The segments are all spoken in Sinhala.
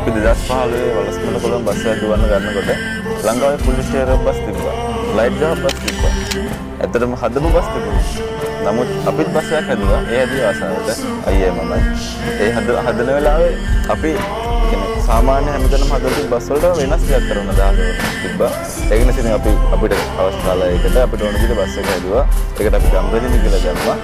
අපි 2015 වලස්මල කොළඹ බස් එක දුවන්න ගන්නකොට ලංකාවේ ෆුල් ස්ටියර් බස් තිබ්බා. ලයිට් ගහ බස් තිබ්බා. ඇත්තටම හදපු බස් තිබුණා. නමුත් අපිත් බස් එකක් හදුවා. ඒ හැදුවේ ආසාවට අයියා මමයි. ඒ හදන වෙලාවේ අපි කියන්නේ සාමාන්‍ය හැමදෙනාම හදපු බස් වලට වෙනස් දෙයක් කරන්න දානවා තිබ්බා. ඒක නිසා අපි අපිට අවස්ථාවලයකට අපිට ඕන විදිහට බස් එක හැදුවා. ඒකට අපි ගම්බදිනි කියලා දැම්මා.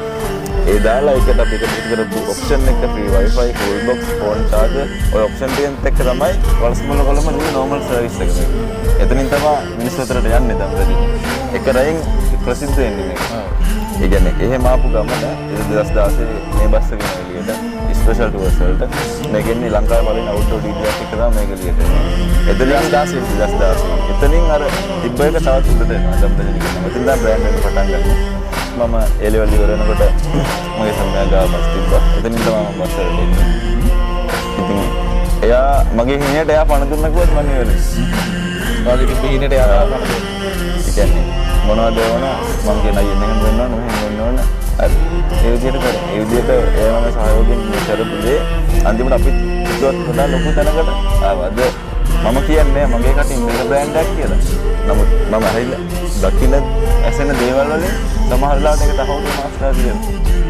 ඒ දාලා ඒකට අපි එකතු කරපු ඔප්ෂන් එක free wifi, cool box, phone charger ඔය ඔප්ෂන් ටිකෙන් එක්ක තමයි වලස්මල කොළඹ නිවි normal service එක මේක. එතනින් තමයි මිනිස්සු අතරට යන්නේ ගම්බදිනි. එක රයින් ප්‍රසිද්ධ වෙන්නේ මේක. ඒ කියන්නේ එහෙම ආපු ගමන 2016 මේ බස් එක ගෙන එළියට ස්පෙෂල් ටුවර්ස් වලට මේක ඉන්නේ ලංකාවේ පළවෙනි අවුට්ඩෝර් ඩීඩීඑෆ් එක තමයි මේක එළියට එන්නේ. එතනින් 2016 එතනින් අර තිබ්බ එක තවත් උඩට එනවා ගම්බදිනි කියන. එතෙන් තමයි බ්‍රෑන්ඩ් එක පටන් ගන්නේ. මම ඒ ලෙවල් ඉවර වෙනකොට මගේ සම්මයා ගාව බස් තිබ්බා. එතනින් තමයි මම බස් වලට එන්නේ. ඉතින් එයා මගේ හිණයට එයා පණ දුන්නා කිව්වත් මම ඉවරයි. වාගේ තිබ්බ හිණයට එයා පණ දුන්නා. ඒ කියන්නේ මොනවද වුණා මම කියන අයියෙන් එහෙම වෙන්න ඕන මෙහෙම වෙන්න ඕන. හරි. ඒ විදිහට කරා. ඒ විදිහට එයා මම සහයෝගයෙන් කරපු දේ අන්තිමට අපි කිව්වත් වඩා ලොකු තැනකට ආවද මම කියන්නේ මගේ කටින් මේක බ්‍රෑන්ඩ් එකක් කියලා. නමුත් මම ඇහිලා දකින්න ඇසෙන දේවල් වලින් සමහර වෙලාවට ඒක තහවුරු මාස්ටර් කියනවා.